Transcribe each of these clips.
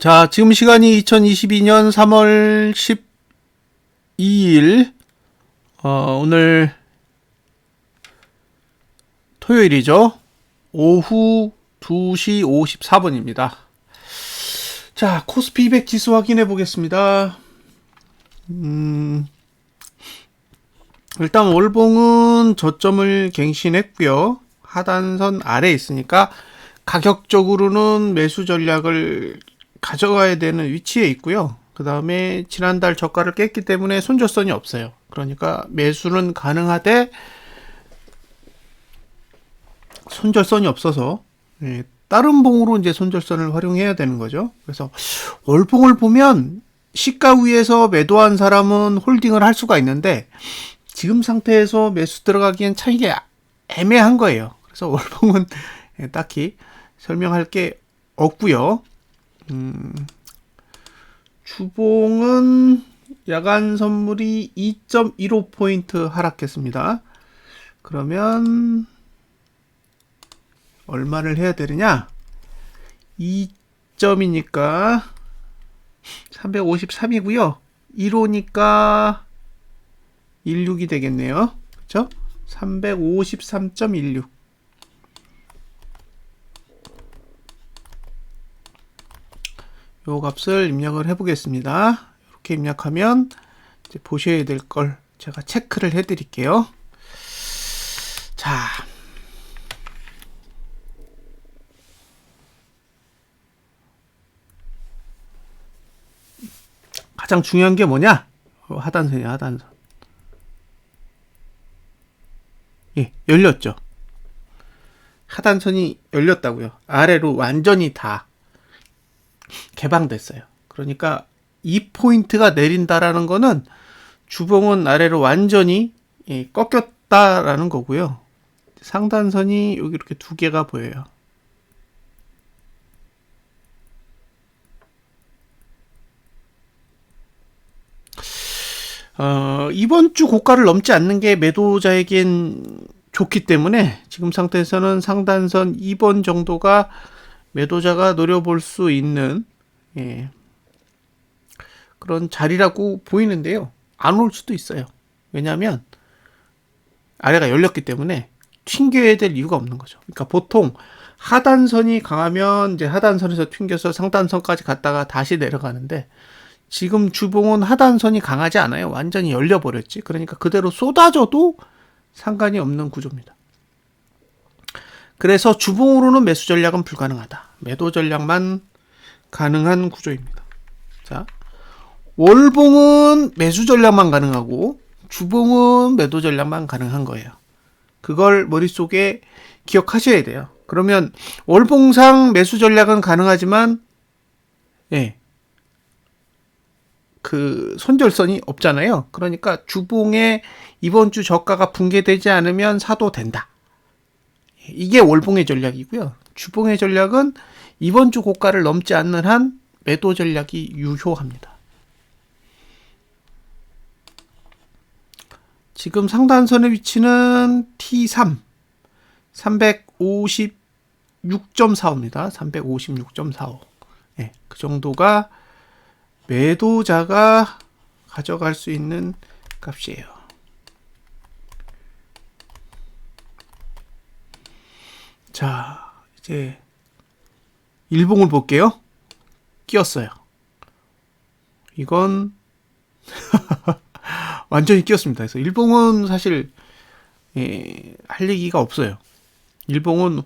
자, 지금 시간이 2022년 3월 12일, 오늘 토요일이죠. 오후 2시 54분입니다. 자, 코스피 200 지수 확인해 보겠습니다. 일단 월봉은 저점을 갱신했고요. 하단선 아래에 있으니까 가격적으로는 매수 전략을 가져가야 되는 위치에 있고요. 그 다음에 지난달 저가를 깼기 때문에 손절선이 없어요. 그러니까 매수는 가능하되 손절선이 없어서 다른 봉으로 이제 손절선을 활용해야 되는 거죠. 그래서 월봉을 보면 시가 위에서 매도한 사람은 홀딩을 할 수가 있는데 지금 상태에서 매수 들어가기엔 참 이게 애매한 거예요. 그래서 월봉은 딱히 설명할 게 없고요. 주봉은 야간 선물이 2.15포인트 하락했습니다. 그러면 얼마를 해야 되느냐? 2점이니까 353이고요. 1호니까 16이 되겠네요. 그렇죠? 353.16. 요 값을 입력을 해보겠습니다. 이렇게 입력하면 이제 보셔야 될 걸 제가 체크를 해드릴게요. 자, 가장 중요한 게 뭐냐? 하단선이야, 하단선. 예, 열렸죠. 하단선이 열렸다고요. 아래로 완전히 다 개방됐어요. 그러니까 이 포인트가 내린다라는 거는 주봉은 아래로 완전히 꺾였다라는 거고요. 상단선이 여기 이렇게 두 개가 보여요. 이번 주 고가를 넘지 않는 게 매도자에겐 좋기 때문에 지금 상태에서는 상단선 2번 정도가 매도자가 노려볼 수 있는 그런 자리라고 보이는데요. 안 올 수도 있어요. 왜냐하면 아래가 열렸기 때문에 튕겨야 될 이유가 없는 거죠. 그러니까 보통 하단선이 강하면 이제 하단선에서 튕겨서 상단선까지 갔다가 다시 내려가는데 지금 주봉은 하단선이 강하지 않아요. 완전히 열려버렸지. 그러니까 그대로 쏟아져도 상관이 없는 구조입니다. 그래서 주봉으로는 매수 전략은 불가능하다. 매도 전략만 가능한 구조입니다. 자, 월봉은 매수 전략만 가능하고 주봉은 매도 전략만 가능한 거예요. 그걸 머릿속에 기억하셔야 돼요. 그러면 월봉상 매수 전략은 가능하지만 그 손절선이 없잖아요. 그러니까 주봉에 이번 주 저가가 붕괴되지 않으면 사도 된다. 이게 월봉의 전략이고요. 주봉의 전략은 이번 주 고가를 넘지 않는 한 매도 전략이 유효합니다. 지금 상단선의 위치는 T3 356.45입니다. 356.45. 그 정도가 매도자가 가져갈 수 있는 값이에요. 자, 이제 일봉을 볼게요. 끼었어요. 이건 완전히 끼었습니다. 그래서 일봉은 사실 할 얘기가 없어요. 일봉은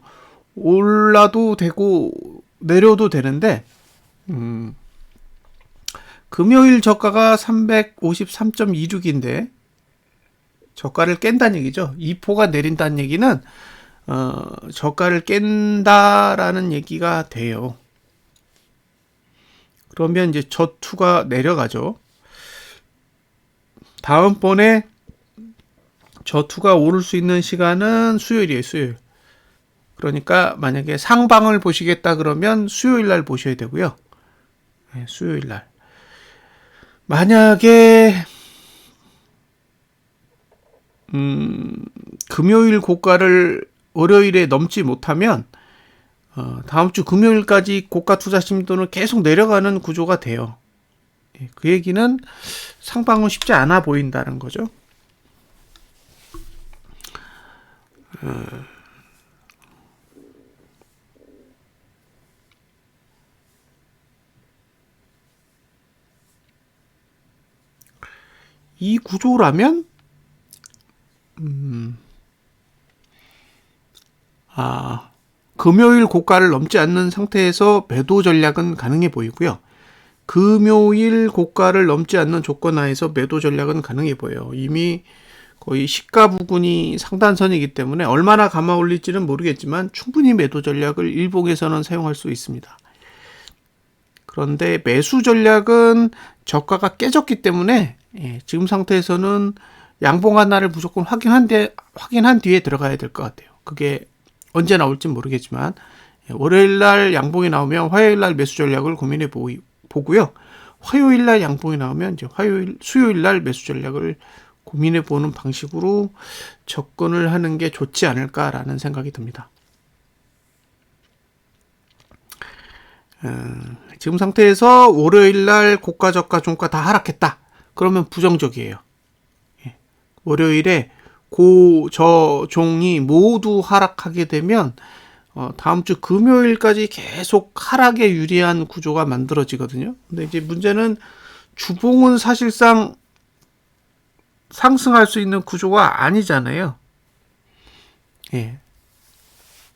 올라도 되고 내려도 되는데 금요일 저가가 353.26인데 저가를 깬다는 얘기죠. 2포가 내린다는 얘기는 저가를 깬다라는 얘기가 돼요. 그러면 이제 저2가 내려가죠. 다음번에 저2가 오를 수 있는 시간은 수요일이에요. 수요일. 그러니까 만약에 상방을 보시겠다 그러면 수요일 날 보셔야 되고요. 수요일 날. 만약에 금요일 고가를 월요일에 넘지 못하면 다음 주 금요일까지 고가 투자 심도는 계속 내려가는 구조가 돼요. 그 얘기는 상방은 쉽지 않아 보인다는 거죠. 이 구조라면 금요일 고가를 넘지 않는 상태에서 매도 전략은 가능해 보이고요. 금요일 고가를 넘지 않는 조건 하에서 매도 전략은 가능해 보여요. 이미 거의 시가 부근이 상단선이기 때문에 얼마나 감아 올릴지는 모르겠지만 충분히 매도 전략을 일봉에서는 사용할 수 있습니다. 그런데 매수 전략은 저가가 깨졌기 때문에 지금 상태에서는 양봉 하나를 무조건 확인한 뒤에 들어가야 될 것 같아요. 그게 언제 나올지 모르겠지만 월요일날 양봉이 나오면 화요일날 매수 전략을 고민해 보고요. 화요일날 양봉이 나오면 이제 수요일날 매수 전략을 고민해 보는 방식으로 접근을 하는 게 좋지 않을까라는 생각이 듭니다. 지금 상태에서 월요일날 고가, 저가, 종가 다 하락했다. 그러면 부정적이에요. 월요일에 고, 저, 종이 모두 하락하게 되면 다음 주 금요일까지 계속 하락에 유리한 구조가 만들어지거든요. 근데 이제 문제는 주봉은 사실상 상승할 수 있는 구조가 아니잖아요.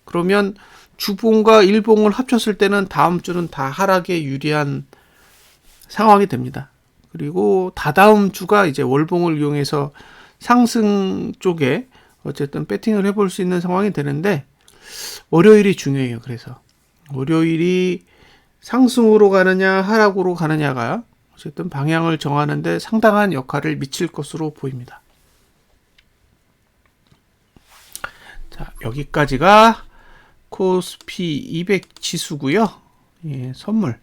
그러면 주봉과 일봉을 합쳤을 때는 다음 주는 다 하락에 유리한 상황이 됩니다. 그리고 다다음 주가 이제 월봉을 이용해서 상승 쪽에 어쨌든 배팅을 해볼 수 있는 상황이 되는데 월요일이 중요해요. 그래서 월요일이 상승으로 가느냐 하락으로 가느냐가 어쨌든 방향을 정하는데 상당한 역할을 미칠 것으로 보입니다. 자, 여기까지가 코스피 200 지수고요. 선물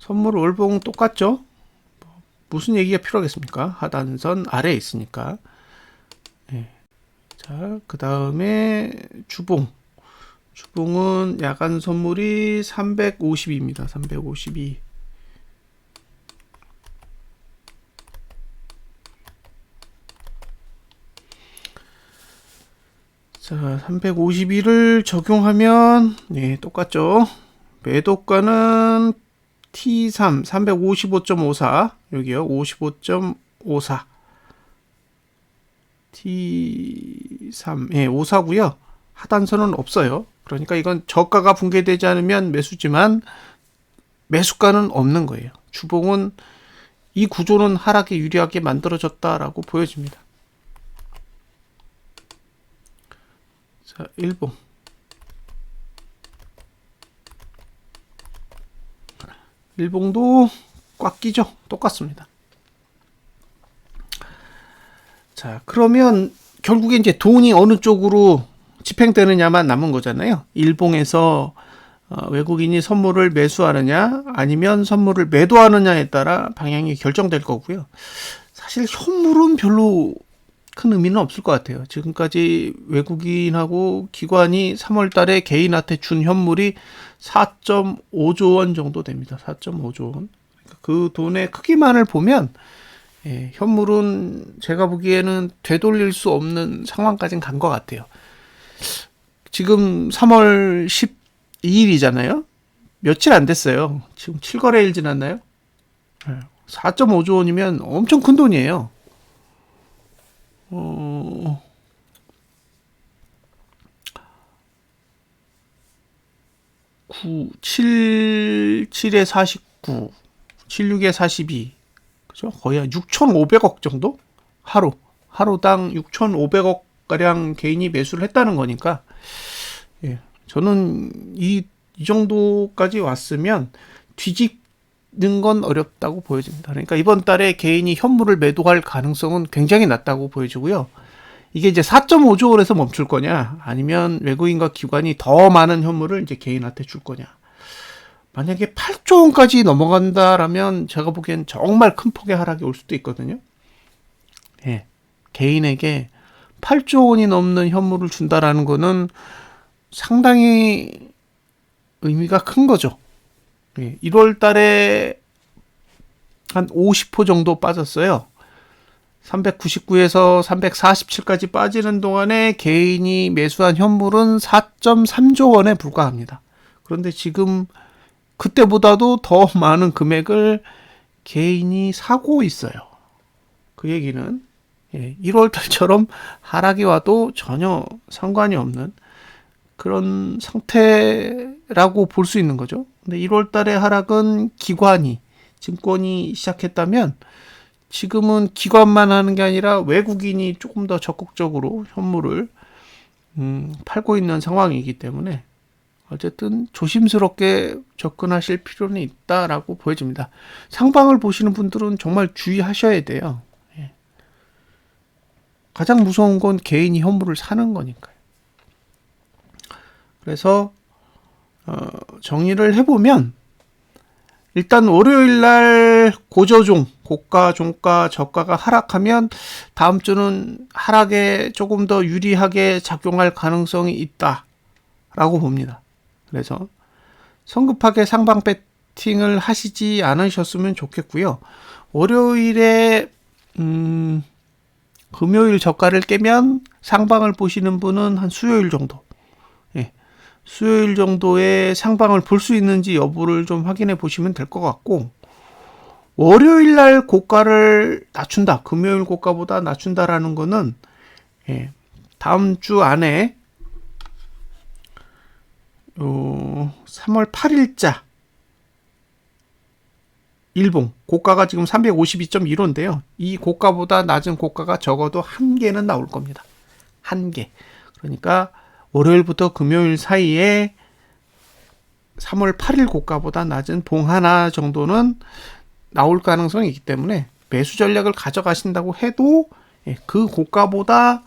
월봉 똑같죠? 무슨 얘기가 필요하겠습니까? 하단선 아래에 있으니까. 자, 그 다음에 주봉은 야간 선물이 350입니다. 352. 자, 352를 적용하면 똑같죠. 매도가는 T3 355.54 여기요. 55.54 T3 54고요. 하단선은 없어요. 그러니까 이건 저가가 붕괴되지 않으면 매수지만 매수가는 없는 거예요. 주봉은 이 구조는 하락에 유리하게 만들어졌다라고 보여집니다. 자, 일봉. 일봉도 꽉 끼죠. 똑같습니다. 자, 그러면 결국에 이제 돈이 어느 쪽으로 집행되느냐만 남은 거잖아요. 일봉에서 외국인이 선물을 매수하느냐 아니면 선물을 매도하느냐에 따라 방향이 결정될 거고요. 사실 현물은 별로 큰 의미는 없을 것 같아요. 지금까지 외국인하고 기관이 3월 달에 개인한테 준 현물이 4.5조 원 정도 됩니다. 4.5조 원. 그 돈의 크기만을 보면 현물은 제가 보기에는 되돌릴 수 없는 상황까지는 간 것 같아요. 지금 3월 12일이잖아요. 며칠 안 됐어요. 지금 7거래일 지났나요? 4.5조 원이면 엄청 큰 돈이에요. 77에 49, 76에 42, 그죠? 거의 한 6,500억 정도? 하루당 6,500억 가량 개인이 매수를 했다는 거니까, 저는 이 정도까지 왔으면 뒤집는 건 어렵다고 보여집니다. 그러니까 이번 달에 개인이 현물을 매도할 가능성은 굉장히 낮다고 보여지고요. 이게 이제 4.5조 원에서 멈출 거냐, 아니면 외국인과 기관이 더 많은 현물을 이제 개인한테 줄 거냐. 만약에 8조 원까지 넘어간다라면 제가 보기엔 정말 큰 폭의 하락이 올 수도 있거든요. 개인에게 8조 원이 넘는 현물을 준다라는 거는 상당히 의미가 큰 거죠. 1월 달에 한 50% 정도 빠졌어요. 399에서 347까지 빠지는 동안에 개인이 매수한 현물은 4.3조 원에 불과합니다. 그런데 지금 그때보다도 더 많은 금액을 개인이 사고 있어요. 그 얘기는 1월 달처럼 하락이 와도 전혀 상관이 없는 그런 상태라고 볼 수 있는 거죠. 근데 1월 달의 하락은 기관이, 증권이 시작했다면 지금은 기관만 하는 게 아니라 외국인이 조금 더 적극적으로 현물을 팔고 있는 상황이기 때문에 어쨌든 조심스럽게 접근하실 필요는 있다라고 보여집니다. 상방을 보시는 분들은 정말 주의하셔야 돼요. 가장 무서운 건 개인이 현물을 사는 거니까요. 그래서 정리를 해보면 일단 월요일날 고저종, 고가, 종가, 저가가 하락하면 다음 주는 하락에 조금 더 유리하게 작용할 가능성이 있다라고 봅니다. 그래서 성급하게 상방 배팅을 하시지 않으셨으면 좋겠고요. 월요일에 금요일 저가를 깨면 상방을 보시는 분은 한 수요일 정도, 수요일 정도의 상방을 볼 수 있는지 여부를 좀 확인해 보시면 될 것 같고, 월요일 날 고가를 낮춘다, 금요일 고가보다 낮춘다라는 거는 다음 주 안에 3월 8일자 일봉 고가가 지금 352.15인데요. 이 고가보다 낮은 고가가 적어도 한 개는 나올 겁니다. 한 개. 그러니까 월요일부터 금요일 사이에 3월 8일 고가보다 낮은 봉 하나 정도는 나올 가능성이 있기 때문에 매수 전략을 가져가신다고 해도 그 고가보다,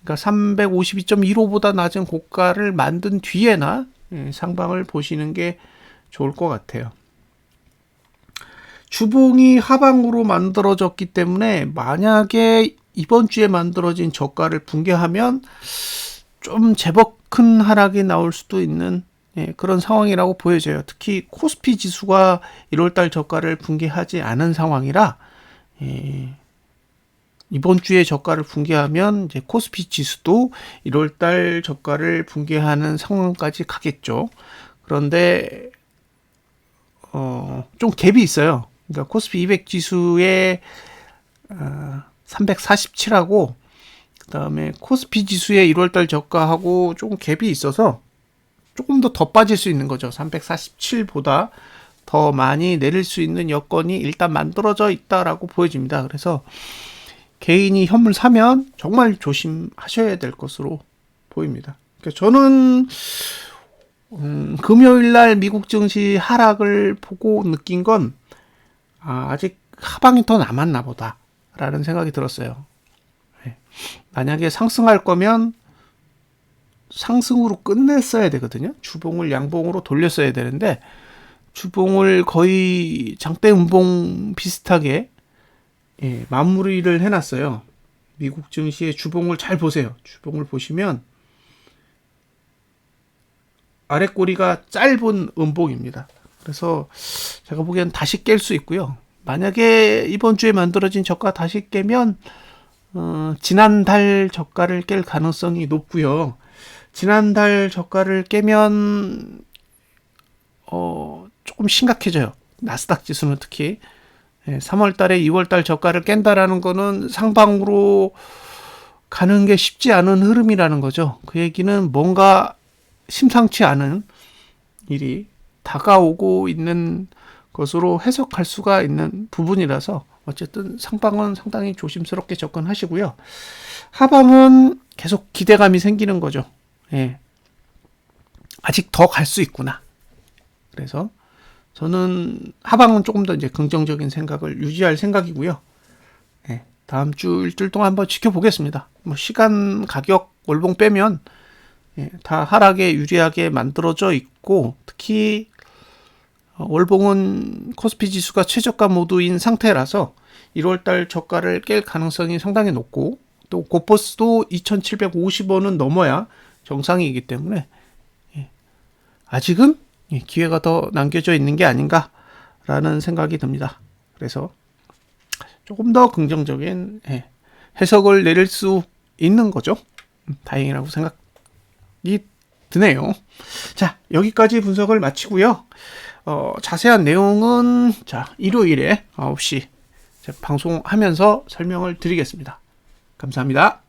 그러니까 352.15보다 낮은 고가를 만든 뒤에나 상방을 보시는 게 좋을 것 같아요. 주봉이 하방으로 만들어졌기 때문에 만약에 이번 주에 만들어진 저가를 붕괴하면 좀 제법 큰 하락이 나올 수도 있는 그런 상황이라고 보여져요. 특히 코스피 지수가 1월달 저가를 붕괴하지 않은 상황이라 이번 주에 저가를 붕괴하면 이제 코스피 지수도 1월달 저가를 붕괴하는 상황까지 가겠죠. 그런데 좀 갭이 있어요. 그러니까 코스피 200 지수의 347하고 그다음에 코스피 지수의 1월달 저가하고 조금 갭이 있어서 조금 더 빠질 수 있는 거죠. 347보다 더 많이 내릴 수 있는 여건이 일단 만들어져 있다라고 보여집니다. 그래서 개인이 현물 사면 정말 조심하셔야 될 것으로 보입니다. 그러니까 저는 금요일날 미국 증시 하락을 보고 느낀 건 아직 하방이 더 남았나 보다라는 생각이 들었어요. 만약에 상승할 거면 상승으로 끝냈어야 되거든요. 주봉을 양봉으로 돌렸어야 되는데 주봉을 거의 장대 음봉 비슷하게 마무리를 해놨어요. 미국 증시의 주봉을 잘 보세요. 주봉을 보시면 아랫꼬리가 짧은 음봉입니다. 그래서 제가 보기엔 다시 깰 수 있고요. 만약에 이번 주에 만들어진 저가 다시 깨면 지난달 저가를 깰 가능성이 높고요. 지난달 저가를 깨면 조금 심각해져요. 나스닥 지수는 특히 3월 달에 2월 달 저가를 깬다라는 거는 상방으로 가는 게 쉽지 않은 흐름이라는 거죠. 그 얘기는 뭔가 심상치 않은 일이 다가오고 있는 것으로 해석할 수가 있는 부분이라서 어쨌든 상방은 상당히 조심스럽게 접근하시고요. 하방은 계속 기대감이 생기는 거죠. 아직 더 갈 수 있구나. 그래서 저는 하방은 조금 더 이제 긍정적인 생각을 유지할 생각이고요. 다음 주 일주일 동안 한번 지켜보겠습니다. 시간, 가격, 월봉 빼면 다 하락에 유리하게 만들어져 있고, 특히 월봉은 코스피 지수가 최저가 모드인 상태라서 1월달 저가를 깰 가능성이 상당히 높고, 또 고퍼스도 2,750원은 넘어야 정상이기 때문에 아직은 기회가 더 남겨져 있는 게 아닌가라는 생각이 듭니다. 그래서 조금 더 긍정적인 해석을 내릴 수 있는 거죠. 다행이라고 생각이 드네요. 자, 여기까지 분석을 마치고요. 자세한 내용은 일요일에 9시 방송하면서 설명을 드리겠습니다. 감사합니다.